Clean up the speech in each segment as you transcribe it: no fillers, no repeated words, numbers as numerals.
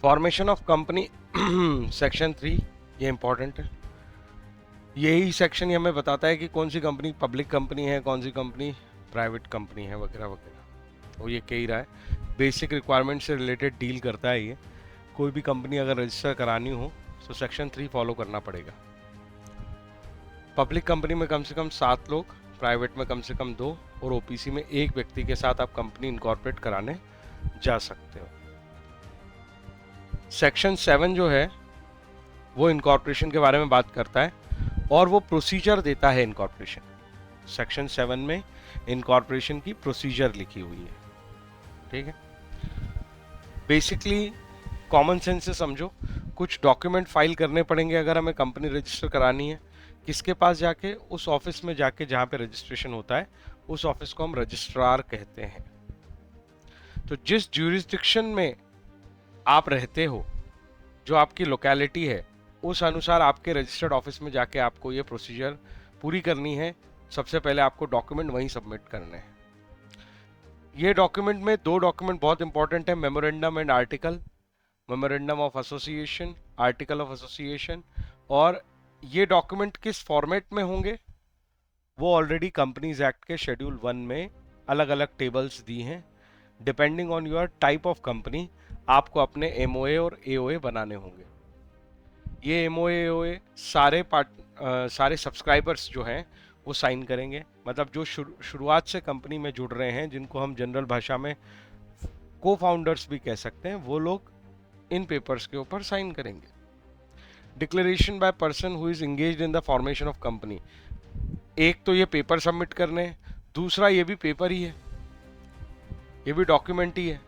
Formation of company section 3, ये important है। यही सेक्शन ही हमें बताता है कि कौन सी कंपनी पब्लिक कंपनी है, कौन सी कंपनी प्राइवेट कंपनी है, वगैरह वगैरह। और ये कह ही रहा है, बेसिक रिक्वायरमेंट से रिलेटेड डील करता है ये। कोई भी कंपनी अगर रजिस्टर करानी हो तो सेक्शन 3 फॉलो करना पड़ेगा। पब्लिक कंपनी में कम से कम 7 लोग, प्राइवेट में कम से कम 2 और ओपीसी में 1 व्यक्ति के साथ आप कंपनी इनकॉर्पोरेट कराने जा सकते हो। सेक्शन 7 जो है वो इनकॉर्पोरेशन के बारे में बात करता है और वो प्रोसीजर देता है इनकॉर्पोरेशन। सेक्शन 7 में इनकॉर्पोरेशन की प्रोसीजर लिखी हुई है, ठीक है। बेसिकली कॉमन सेंस से समझो, कुछ डॉक्यूमेंट फाइल करने पड़ेंगे अगर हमें कंपनी रजिस्टर करानी है। किसके पास जाके? उस ऑफिस में जाके जहाँ पे रजिस्ट्रेशन होता है, उस ऑफिस को हम रजिस्ट्रार कहते हैं। तो जिस ज्यूरिसडिक्शन में आप रहते हो, जो आपकी लोकेलिटी है, उस अनुसार आपके रजिस्टर्ड ऑफिस में जाके आपको ये प्रोसीजर पूरी करनी है। सबसे पहले आपको डॉक्यूमेंट वहीं सबमिट करने हैं। ये डॉक्यूमेंट में 2 डॉक्यूमेंट बहुत इंपॉर्टेंट है, memorandum and article. Memorandum of association, article of association. और ये डॉक्यूमेंट किस फॉर्मेट में होंगे वो ऑलरेडी कंपनीज एक्ट के शेड्यूल 1 में अलग अलग टेबल्स दी हैं। Depending on your type of company आपको अपने एमओए और एओए बनाने होंगे। ये एमओए एओए सारे सब्सक्राइबर्स जो हैं वो साइन करेंगे। मतलब जो शुरुआत से कंपनी में जुड़ रहे हैं, जिनको हम जनरल भाषा में को फाउंडर्स भी कह सकते हैं, वो लोग इन पेपर्स के ऊपर साइन करेंगे। Declaration by person who is engaged in the formation of company. एक तो ये पेपर सबमिट करने हैं, दूसरा ये भी पेपर ही है, ये भी डॉक्यूमेंट ही है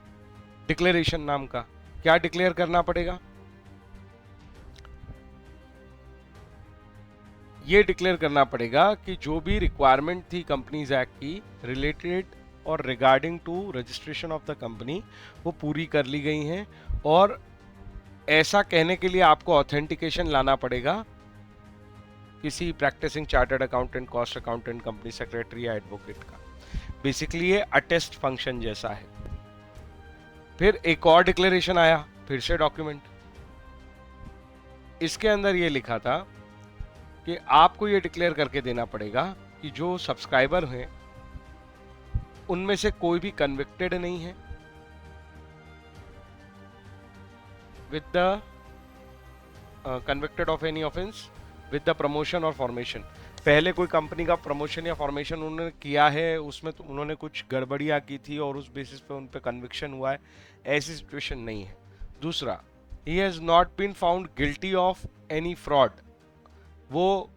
डिक्लेरेशन नाम का। क्या डिक्लेयर करना पड़ेगा? ये डिक्लेयर करना पड़ेगा कि जो भी रिक्वायरमेंट थी कंपनीज एक्ट की रिलेटेड और regarding to registration of the company, वो पूरी कर ली गई हैं। और ऐसा कहने के लिए आपको ऑथेंटिकेशन लाना पड़ेगा किसी practicing chartered accountant, cost accountant, company secretary या एडवोकेट का। बेसिकली ये अटेस्ट फंक्शन जैसा है। फिर एक और डिक्लेरेशन आया, फिर से डॉक्यूमेंट। इसके अंदर ये लिखा था कि आपको ये डिक्लेयर करके देना पड़ेगा कि जो सब्सक्राइबर हैं उनमें से कोई भी कन्विक्टेड नहीं है with the convicted of any offence with the promotion और फॉर्मेशन। पहले कोई कंपनी का प्रमोशन या फॉर्मेशन उन्होंने किया है, उसमें तो उन्होंने कुछ गड़बड़ियां की थी और उस बेसिस पे उन पे कन्विक्शन हुआ है, ऐसी सिचुएशन नहीं है। दूसरा, he has not been found guilty of any fraud. वो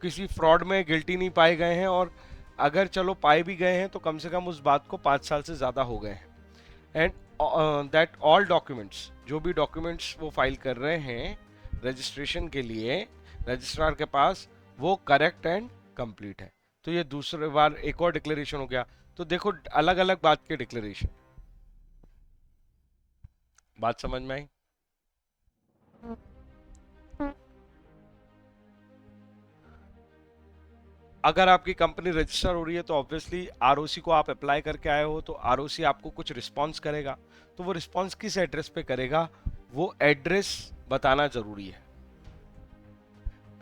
किसी फ्रॉड में गिल्टी नहीं पाए गए हैं, और अगर चलो पाए भी गए हैं तो कम से कम उस बात को 5 साल से ज़्यादा हो गए हैं। एंड दैट ऑल डॉक्यूमेंट्स, जो भी डॉक्यूमेंट्स वो फाइल कर रहे हैं रजिस्ट्रेशन के लिए रजिस्ट्रार के पास, वो करेक्ट एंड कंप्लीट है। तो ये दूसरे बार एक और डिक्लेरेशन हो गया। तो देखो, अलग अलग बात के डिक्लेरेशन। बात समझ में आई? अगर आपकी कंपनी रजिस्टर हो रही है तो ऑब्वियसली आरओसी को आप अप्लाई करके आए हो, तो आरओसी आपको कुछ रिस्पांस करेगा। तो वो रिस्पांस किस एड्रेस पे करेगा, वो एड्रेस बताना जरूरी है।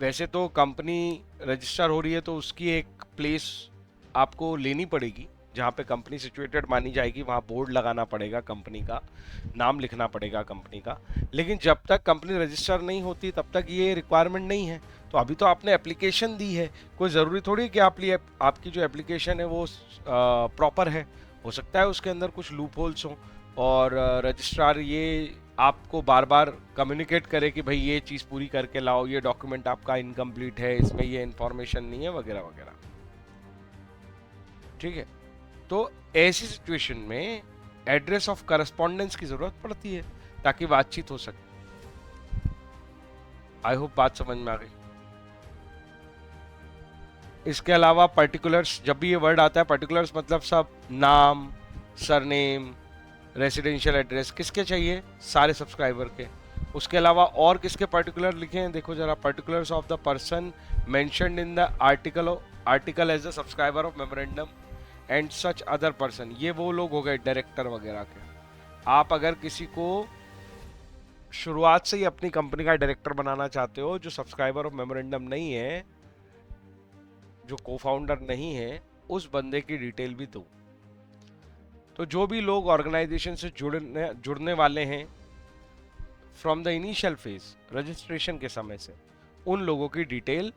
वैसे तो कंपनी रजिस्टर हो रही है तो उसकी एक प्लेस आपको लेनी पड़ेगी जहाँ पे कंपनी सिचुएटेड मानी जाएगी, वहाँ बोर्ड लगाना पड़ेगा, कंपनी का नाम लिखना पड़ेगा कंपनी का। लेकिन जब तक कंपनी रजिस्टर नहीं होती तब तक ये रिक्वायरमेंट नहीं है। तो अभी तो आपने एप्लीकेशन दी है, कोई ज़रूरी थोड़ी कि आपकी जो एप्लीकेशन है वो प्रॉपर है। हो सकता है उसके अंदर कुछ लूप होल्स हों और रजिस्ट्रार ये आपको बार बार कम्युनिकेट करे कि भाई ये चीज़ पूरी करके लाओ, ये डॉक्यूमेंट आपका इनकम्प्लीट है, इसमें ये इन्फॉर्मेशन नहीं है, वगैरह वगैरह। ठीक है, तो ऐसी सिचुएशन में एड्रेस ऑफ करस्पॉन्डेंस की जरूरत पड़ती है ताकि बातचीत हो सके। आई होप बात समझ में आ गई। इसके अलावा पर्टिकुलर्स, जब भी ये वर्ड आता है पर्टिकुलर्स मतलब सब नाम, सरनेम, रेसिडेंशियल एड्रेस किसके चाहिए, सारे सब्सक्राइबर के। उसके अलावा और किसके पर्टिकुलर लिखे हैं, देखो जरा, particulars of the person mentioned in the article as the subscriber of memorandum and such other person. ये वो लोग हो गए डायरेक्टर वगैरह के। आप अगर किसी को शुरुआत से ही अपनी कंपनी का डायरेक्टर बनाना चाहते हो, जो सब्सक्राइबर ऑफ मेमोरेंडम नहीं है, जो को फाउंडर नहीं है, उस बंदे की डिटेल भी दो। तो जो भी लोग ऑर्गेनाइजेशन से जुड़ने वाले हैं from the initial phase, registration के समय से, उन लोगों की डिटेल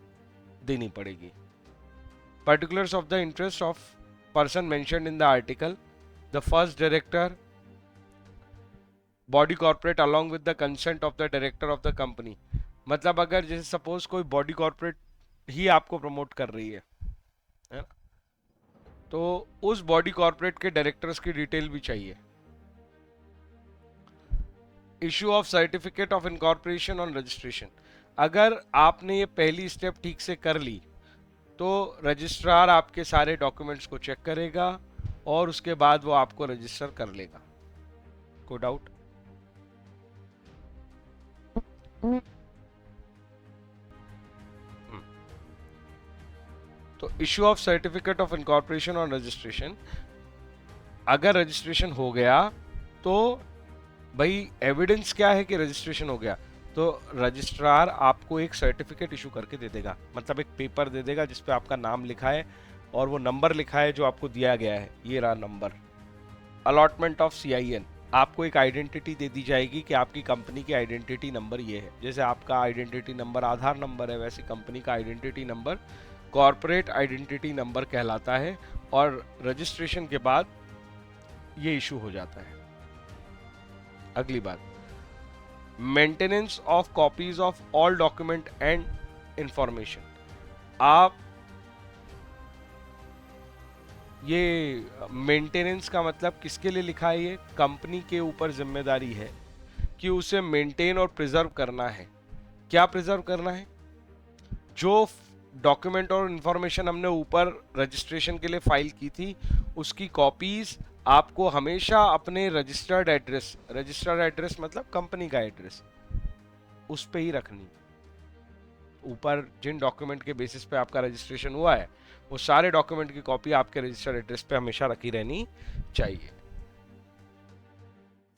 देनी पड़ेगी। Particulars of the interest of person mentioned in the article, the first director, body corporate along with the consent of the director of the company. मतलब अगर जैसे सपोज कोई बॉडी कॉर्पोरेट ही आपको प्रमोट कर रही है ना, तो उस बॉडी कॉर्पोरेट के डायरेक्टर्स की डिटेल भी चाहिए। Issue of certificate of incorporation on registration, अगर आपने ये पहली स्टेप ठीक से कर ली तो रजिस्ट्रार आपके सारे डॉक्यूमेंट्स को चेक करेगा और उसके बाद वो आपको रजिस्टर कर लेगा। कोई डाउट? तो issue of certificate of incorporation on registration, अगर रजिस्ट्रेशन हो गया तो भाई एविडेंस क्या है कि रजिस्ट्रेशन हो गया, तो रजिस्ट्रार आपको एक सर्टिफिकेट इशू करके दे देगा, मतलब एक पेपर दे देगा जिसपे आपका नाम लिखा है और वो नंबर लिखा है जो आपको दिया गया है, ये रहा नंबर। अलॉटमेंट ऑफ सीआईएन, आपको एक आइडेंटिटी दे दी जाएगी कि आपकी कंपनी की आइडेंटिटी नंबर ये है। जैसे आपका आइडेंटिटी नंबर आधार नंबर है, वैसे कंपनी का identity number corporate identity number कहलाता है और रजिस्ट्रेशन के बाद ये इशू हो जाता है। अगली बात, maintenance of copies of all document and information. आप ये मेंटेनेंस का मतलब किसके लिए लिखा है? ये कंपनी के ऊपर जिम्मेदारी है कि उसे मेंटेन और प्रिजर्व करना है। क्या प्रिजर्व करना है? जो डॉक्यूमेंट और इंफॉर्मेशन हमने ऊपर रजिस्ट्रेशन के लिए फाइल की थी, उसकी कॉपीज आपको हमेशा अपने रजिस्टर्ड एड्रेस मतलब कंपनी का एड्रेस, उस पे ही रखनी। ऊपर जिन डॉक्यूमेंट के बेसिस पे आपका रजिस्ट्रेशन हुआ है, वो सारे डॉक्यूमेंट की कॉपी आपके रजिस्टर्ड एड्रेस पे हमेशा रखी रहनी चाहिए।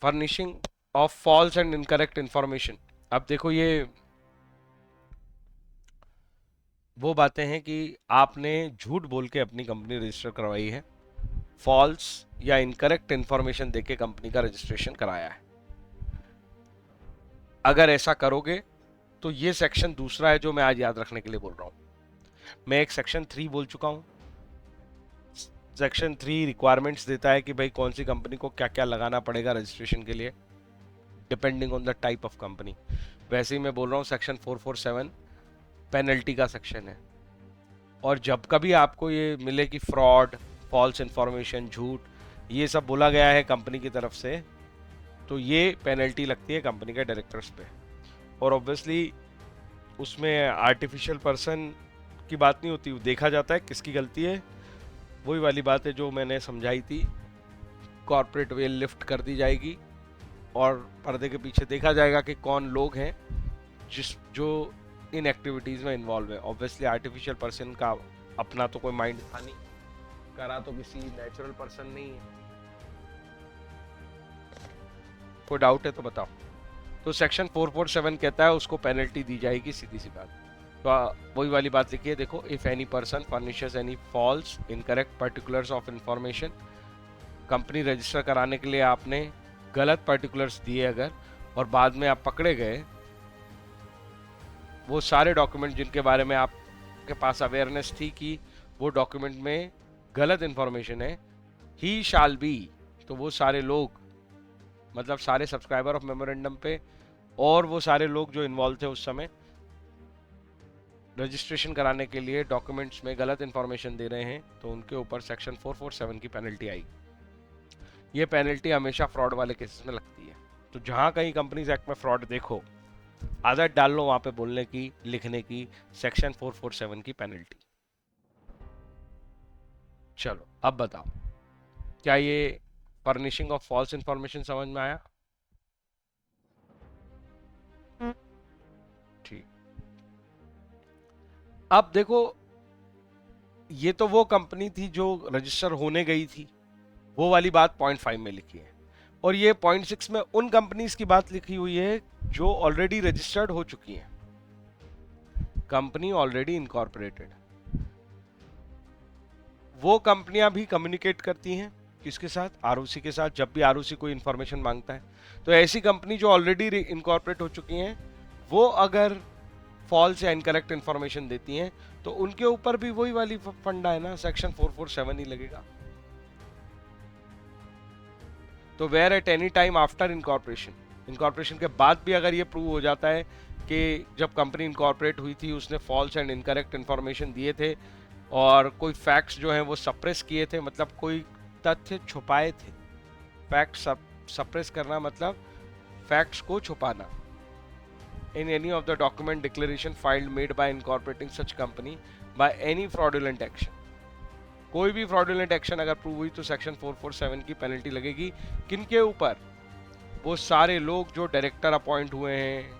Furnishing of false and incorrect information, अब देखो ये वो बातें हैं कि आपने झूठ बोल के अपनी कंपनी रजिस्टर करवाई है, फॉल्स या इनकरेक्ट इंफॉर्मेशन देके कंपनी का रजिस्ट्रेशन कराया है। अगर ऐसा करोगे तो ये सेक्शन दूसरा है जो मैं आज याद रखने के लिए बोल रहा हूं। मैं एक सेक्शन 3 बोल चुका हूं। सेक्शन 3 रिक्वायरमेंट्स देता है कि भाई कौन सी कंपनी को क्या क्या लगाना पड़ेगा रजिस्ट्रेशन के लिए, depending on the type of company. वैसे ही मैं बोल रहा हूं सेक्शन 447 पेनल्टी का सेक्शन है, और जब कभी आपको ये मिले कि फ्रॉड, फॉल्स इंफॉर्मेशन, झूठ, ये सब बोला गया है कंपनी की तरफ से, तो ये पेनल्टी लगती है कंपनी के डायरेक्टर्स पे। और ऑब्वियसली उसमें आर्टिफिशियल पर्सन की बात नहीं होती, देखा जाता है किसकी गलती है। वही वाली बात है जो मैंने समझाई थी, कॉर्पोरेट वेल लिफ्ट कर दी जाएगी और पर्दे के पीछे देखा जाएगा कि कौन लोग हैं जो इन एक्टिविटीज में इन्वॉल्व है। ऑब्वियसली आर्टिफिशियल पर्सन का अपना तो कोई माइंड था नहीं, करा तो किसी नेचुरल पर्सन नहीं है। कोई डाउट है तो बताओ। तो सेक्शन 447 कहता है उसको पेनल्टी दी जाएगी, सीधी सी बात। तो वही वाली बात लिखी है, देखो, if any person furnishes any false incorrect particulars of information, company register कराने के लिए आपने गलत पर्टिकुलर्स दिए अगर, और बाद में आप पकड़े गए, वो सारे डॉक्यूमेंट जिनके बारे में आपके पास अवेयरनेस थी कि वो डॉक्यूमेंट में गलत इंफॉर्मेशन है, ही शाल बी, तो वो सारे लोग, मतलब सारे सब्सक्राइबर ऑफ मेमोरेंडम पे और वो सारे लोग जो इन्वॉल्व थे उस समय रजिस्ट्रेशन कराने के लिए डॉक्यूमेंट्स में गलत इंफॉर्मेशन दे रहे हैं, तो उनके ऊपर सेक्शन 447 की पेनल्टी आएगी। ये पेनल्टी हमेशा फ्रॉड वाले केसेस में लगती है। तो जहां कहीं कंपनीज एक्ट में फ्रॉड देखो, आदत डाल लो वहां पे बोलने की, लिखने की, सेक्शन 447 की पेनल्टी। चलो अब बताओ, क्या ये फर्निशिंग ऑफ फॉल्स इंफॉर्मेशन समझ में आया? ठीक। अब देखो, ये तो वो कंपनी थी जो रजिस्टर होने गई थी, वो वाली बात पॉइंट 5 में लिखी है। और ये पॉइंट 6 में उन कंपनीज की बात लिखी हुई है जो ऑलरेडी रजिस्टर्ड हो चुकी हैं, कंपनी ऑलरेडी इनकॉर्पोरेटेड। वो कंपनियां भी कम्युनिकेट करती हैं किसके साथ? आरओसी के साथ, जब भी आरओसी कोई इंफॉर्मेशन मांगता है। तो ऐसी कंपनी जो ऑलरेडी इनकॉर्पोरेट हो चुकी हैं, वो अगर फॉल्स या इनकरेक्ट इंफॉर्मेशन देती हैं तो उनके ऊपर भी वही वाली फंडा है ना, सेक्शन 447 ही लगेगा। तो where at any time after incorporation, incorporation के बाद भी अगर ये प्रूव हो जाता है कि जब कंपनी इनकॉर्पोरेट हुई थी उसने फॉल्स एंड इनकरेक्ट इंफॉर्मेशन दिए थे और कोई फैक्ट्स जो हैं वो सप्रेस किए थे, मतलब कोई तथ्य छुपाए थे। फैक्ट सप्रेस करना मतलब फैक्ट्स को छुपाना। In any of the document declaration filed made by incorporating such company by any fraudulent action, कोई भी फ्रॉडुलेंट एक्शन अगर प्रूव हुई तो सेक्शन 447 की पेनल्टी लगेगी। किनके ऊपर? वो सारे लोग जो डायरेक्टर अपॉइंट हुए हैं,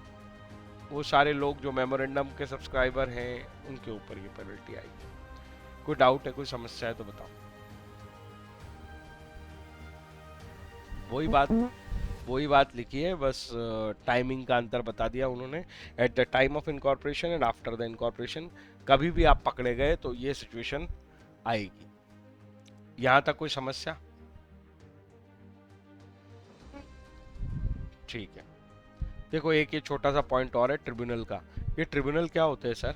वो सारे लोग जो मेमोरेंडम के सब्सक्राइबर हैं, उनके ऊपर ये पेनल्टी आएगी। कोई डाउट है, कोई समस्या है तो बताओ। वही बात लिखी है, बस टाइमिंग का अंतर बता दिया उन्होंने। At the time of incorporation and after the incorporation, कभी भी आप पकड़े गए तो ये सिचुएशन आएगी। यहां तक कोई समस्या? ठीक है। देखो एक ये छोटा सा पॉइंट और है ट्रिब्यूनल का। ये ट्रिब्यूनल क्या होते हैं सर?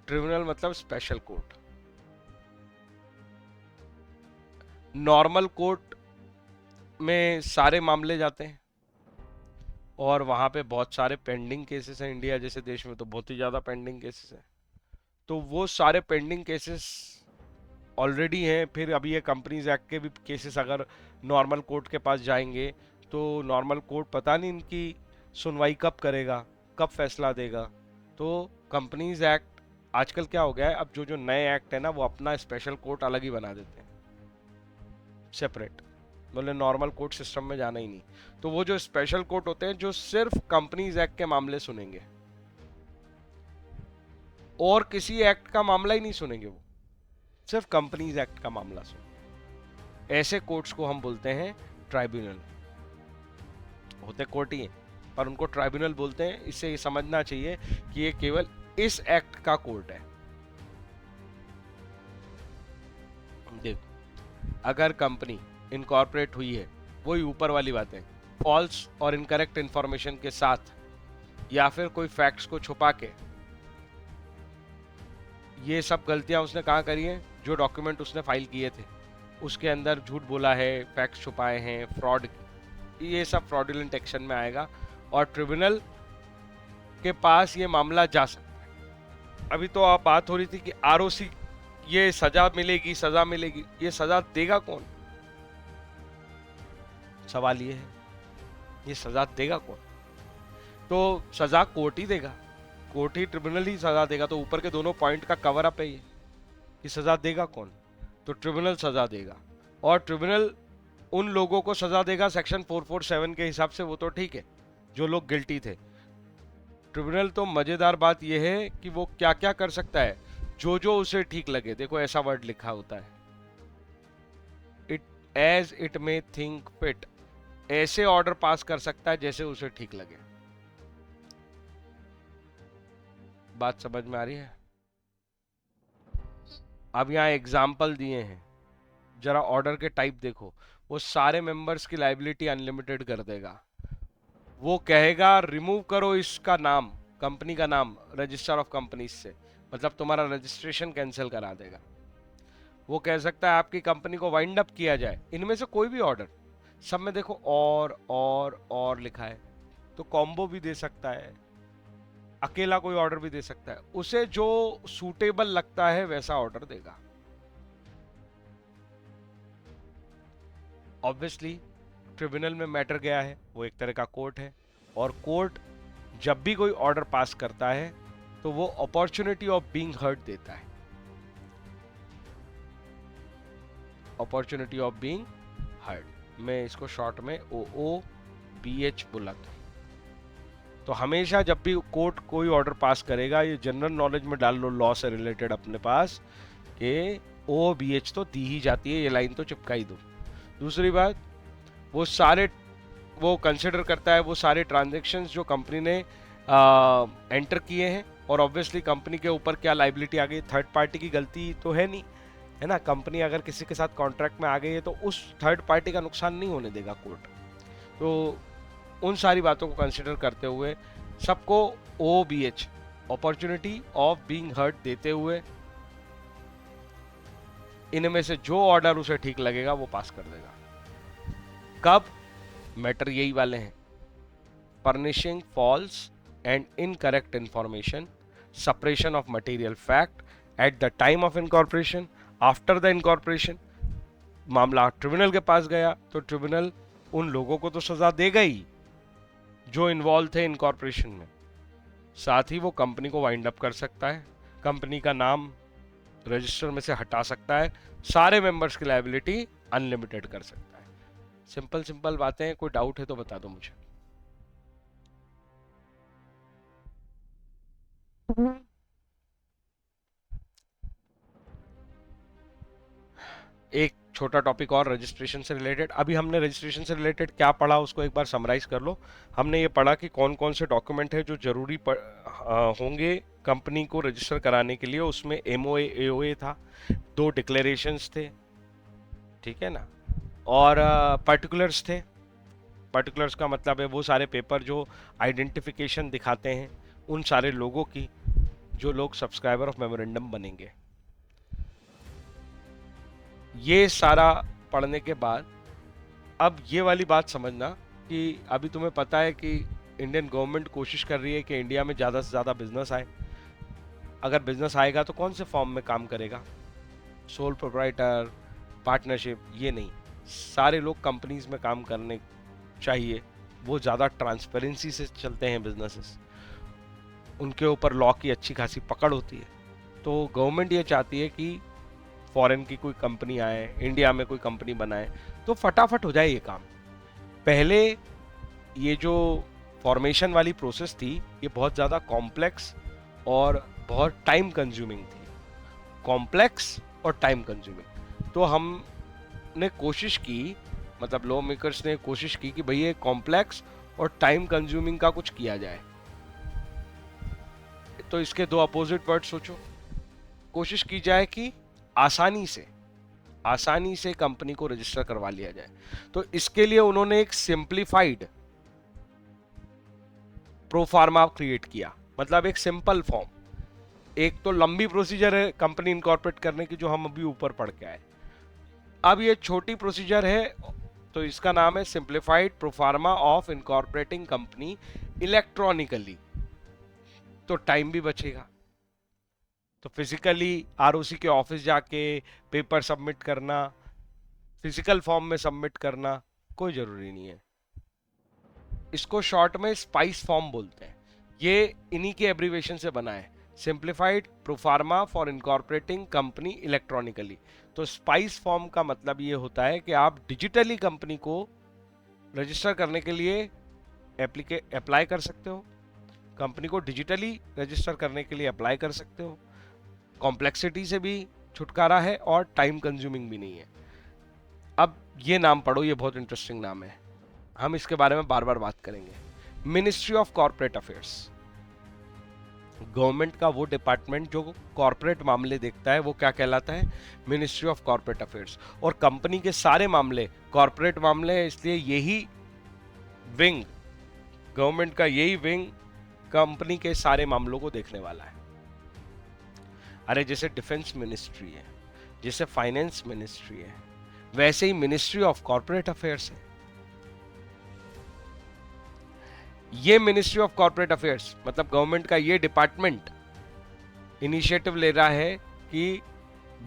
ट्रिब्यूनल मतलब स्पेशल कोर्ट। नॉर्मल कोर्ट में सारे मामले जाते हैं और वहां पे बहुत सारे पेंडिंग केसेस हैं। इंडिया जैसे देश में तो बहुत ही ज्यादा पेंडिंग केसेस हैं। तो वो सारे पेंडिंग केसेस ऑलरेडी हैं। फिर अभी ये कंपनीज एक्ट के भी केसेस अगर नॉर्मल कोर्ट के पास जाएंगे तो नॉर्मल कोर्ट पता नहीं इनकी सुनवाई कब करेगा, कब फैसला देगा। तो कंपनीज एक्ट आजकल क्या हो गया है, अब जो नए एक्ट है ना वो अपना स्पेशल कोर्ट अलग ही बना देते हैं, सेपरेट, बोले नॉर्मल कोर्ट सिस्टम में जाना ही नहीं। तो वो जो स्पेशल कोर्ट होते हैं जो सिर्फ कंपनीज एक्ट के मामले सुनेंगे और किसी एक्ट का मामला ही नहीं सुनेंगे, वो सिर्फ कंपनीज एक्ट का मामला सुनेंगे। ऐसे कोर्ट्स को हम बोलते हैं ट्राइब्यूनल। होते कोर्ट ही हैं पर उनको ट्राइब्यूनल बोलते हैं। इससे ये समझना चाहिए कि ये केवल इस एक्ट का कोर्ट है। देखो अगर कंपनी इनकॉर्पोरेट हुई है, वही ऊपर वाली बातें, फॉल्स और इनकरेक्ट इंफॉर्मेशन के साथ या फिर कोई फैक्ट्स को छुपा के, ये सब गलतियां उसने कहाँ करी हैं? जो डॉक्यूमेंट उसने फाइल किए थे उसके अंदर झूठ बोला है, फैक्ट्स छुपाए हैं, फ्रॉड, ये सब फ्रॉडुलेंट एक्शन में आएगा और ट्रिब्यूनल के पास ये मामला जा सकता है। अभी तो आप बात हो रही थी कि आरओसी ये सजा मिलेगी, ये सजा देगा कौन? सवाल ये है, ये सजा देगा कौन? तो सजा कोर्ट ही देगा, कोर्ट ही, ट्रिब्यूनल ही सजा देगा। तो ऊपर के दोनों पॉइंट का कवर अप है ये कि सजा देगा कौन? तो ट्रिब्यूनल सजा देगा। और ट्रिब्यूनल उन लोगों को सजा देगा सेक्शन 447 के हिसाब से, वो तो ठीक है, जो लोग गिल्टी थे। ट्रिब्यूनल तो मजेदार बात यह है कि वो क्या क्या कर सकता है, जो उसे ठीक लगे। देखो ऐसा वर्ड लिखा होता है, it as it may think fit, ऐसे ऑर्डर पास कर सकता है जैसे उसे ठीक लगे। बात समझ में आ रही है? अब यहाँ एग्जाम्पल दिए हैं, जरा ऑर्डर के टाइप देखो। वो सारे मेंबर्स की लाइबिलिटी अनलिमिटेड कर देगा। वो कहेगा रिमूव करो इसका नाम, कंपनी का नाम रजिस्टर ऑफ कंपनीज से, मतलब तुम्हारा रजिस्ट्रेशन कैंसिल करा देगा। वो कह सकता है आपकी कंपनी को वाइंड अप किया जाए। इनमें से कोई भी ऑर्डर, सब में देखो और लिखा है, तो कॉम्बो भी दे सकता है, अकेला कोई ऑर्डर भी दे सकता है। उसे जो सूटेबल लगता है वैसा ऑर्डर देगा। ऑब्वियसली ट्रिब्यूनल में मैटर गया है, वो एक तरह का कोर्ट है, और कोर्ट जब भी कोई ऑर्डर पास करता है तो वो अपॉर्चुनिटी ऑफ बीइंग हर्ड देता है, अपॉर्चुनिटी ऑफ बीइंग हर्ड। मैं इसको शॉर्ट में OOBH बुलाता हूं। तो हमेशा जब भी कोर्ट कोई ऑर्डर पास करेगा, ये जनरल नॉलेज में डाल लो लॉ से रिलेटेड अपने पास, कि OOBH तो दी ही जाती है, ये लाइन तो चिपका ही दो। दूसरी बात, वो सारे वो कंसिडर करता है वो सारे ट्रांजेक्शन्स जो कंपनी ने एंटर किए हैं, और ऑब्वियसली कंपनी के ऊपर क्या लाइबिलिटी आ गई, थर्ड पार्टी की गलती तो है नहीं, है ना। कंपनी अगर किसी के साथ कॉन्ट्रैक्ट में आ गई है तो उस थर्ड पार्टी का नुकसान नहीं होने देगा कोर्ट। तो उन सारी बातों को कंसिडर करते हुए सबको OBH, opportunity of being heard, देते हुए इनमें से जो ऑर्डर उसे ठीक लगेगा वो पास कर देगा। कब? मैटर यही वाले हैं: furnishing false and incorrect information, suppression of material fact at the time of incorporation, after the incorporation। मामला ट्रिब्यूनल के पास गया तो ट्रिब्यूनल उन लोगों को तो सजा देगा ही जो इन्वॉल्व थे इनकॉर्पोरेशन में, साथ ही वो कंपनी को वाइंड अप कर सकता है, कंपनी का नाम रजिस्टर में से हटा सकता है, सारे मेंबर्स की लायबिलिटी अनलिमिटेड कर सकता है। सिंपल सिंपल बातें हैं, कोई डाउट है तो बता दो मुझे। एक छोटा टॉपिक और रजिस्ट्रेशन से रिलेटेड। अभी हमने रजिस्ट्रेशन से रिलेटेड क्या पढ़ा उसको एक बार समराइज कर लो। हमने ये पढ़ा कि कौन कौन से डॉक्यूमेंट है जो जरूरी होंगे कंपनी को रजिस्टर कराने के लिए। उसमें MOA AOA था, 2 डिक्लेरेशंस थे, ठीक है ना, और पर्टिकुलर्स थे। पर्टिकुलर्स का मतलब है वो सारे पेपर जो आइडेंटिफिकेशन दिखाते हैं उन सारे लोगों की जो लोग सब्सक्राइबर ऑफ मेमोरेंडम बनेंगे। ये सारा पढ़ने के बाद अब ये वाली बात समझना कि अभी तुम्हें पता है कि इंडियन गवर्नमेंट कोशिश कर रही है कि इंडिया में ज़्यादा से ज़्यादा बिजनेस आए। अगर बिजनेस आएगा तो कौन से फॉर्म में काम करेगा? सोल प्रोप्राइटर, पार्टनरशिप, ये नहीं, सारे लोग कंपनीज में काम करने चाहिए। वो ज़्यादा ट्रांसपेरेंसी से चलते हैं बिजनेसेस, उनके ऊपर लॉ की अच्छी खासी पकड़ होती है। तो गवर्नमेंट ये चाहती है कि फॉरेन की कोई कंपनी आए, इंडिया में कोई कंपनी बनाए तो फटाफट हो जाए ये काम। पहले ये जो फॉर्मेशन वाली प्रोसेस थी ये बहुत ज़्यादा कॉम्प्लेक्स और बहुत टाइम कंज्यूमिंग थी, कॉम्प्लेक्स और टाइम कंज्यूमिंग। तो हमने कोशिश की, मतलब लॉ मेकर्स ने कोशिश की कि भाई ये कॉम्प्लेक्स और टाइम कंज्यूमिंग का कुछ किया जाए। तो इसके 2 अपोजिट वर्ड सोचो। कोशिश की जाए कि आसानी से कंपनी को रजिस्टर करवा लिया जाए। तो इसके लिए उन्होंने एक सिंप्लीफाइड प्रोफार्मा क्रिएट किया, मतलब एक सिंपल फॉर्म। एक तो लंबी प्रोसीजर है कंपनी इनकॉर्पोरेट करने की जो हम अभी ऊपर पढ़ के आए, अब ये छोटी प्रोसीजर है तो इसका नाम है simplified proforma of incorporating company electronically. तो टाइम भी बचेगा। तो फिजिकली ROC के ऑफिस जाके पेपर सबमिट करना, फिजिकल फॉर्म में सबमिट करना कोई जरूरी नहीं है। इसको शॉर्ट में स्पाइस फॉर्म बोलते हैं। ये इन्हीं के एब्रीवेशन से बना है, simplified proforma for incorporating company electronically. तो स्पाइस फॉर्म का मतलब ये होता है कि आप डिजिटली कंपनी को रजिस्टर करने के लिए अप्लाई कर सकते हो, कंपनी को डिजिटली रजिस्टर करने के लिए अप्लाई कर सकते हो। कॉम्प्लेक्सिटी से भी छुटकारा है और टाइम कंज्यूमिंग भी नहीं है। अब ये नाम पढ़ो, ये बहुत इंटरेस्टिंग नाम है, हम इसके बारे में बार बार बात करेंगे। Ministry of corporate affairs, government का वो डिपार्टमेंट जो कॉर्पोरेट मामले देखता है वो क्या कहलाता है? Ministry of corporate affairs. और कंपनी के सारे मामले कॉर्पोरेट मामले हैं, इसलिए यही विंग, गवर्नमेंट का यही विंग कंपनी के सारे मामलों को देखने वाला है। अरे जैसे डिफेंस मिनिस्ट्री है, जैसे फाइनेंस मिनिस्ट्री है, वैसे ही मिनिस्ट्री ऑफ कॉर्पोरेट अफेयर्स है। ये मिनिस्ट्री ऑफ कॉर्पोरेट अफेयर्स मतलब गवर्नमेंट का ये डिपार्टमेंट इनिशिएटिव ले रहा है कि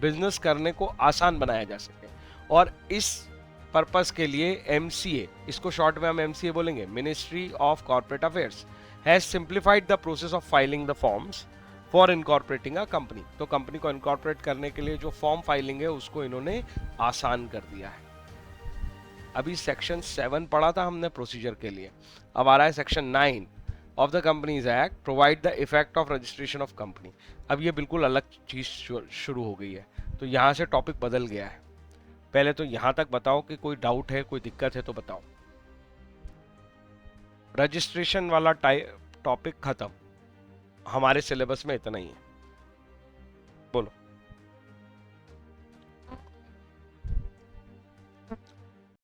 बिजनेस करने को आसान बनाया जा सके, और इस पर्पस के लिए MCA, इसको शॉर्ट में हम MCA बोलेंगे, ministry of corporate affairs has simplified the process of filing the forms for incorporating a company. तो कंपनी को इनकॉर्पोरेट करने के लिए जो फॉर्म फाइलिंग है उसको इन्होंने आसान कर दिया है। अभी सेक्शन 7 पढ़ा था हमने प्रोसीजर के लिए, अब आ रहा है section 9 of the companies act, provide the effect of registration of company. अब ये बिल्कुल अलग चीज शुरू हो गई है, तो यहाँ से टॉपिक बदल गया है। पहले तो यहाँ तक बताओ कि कोई डाउट है, कोई दिक्कत है तो बताओ। रजिस्ट्रेशन वाला टॉपिक खत्म, हमारे सिलेबस में इतना ही है।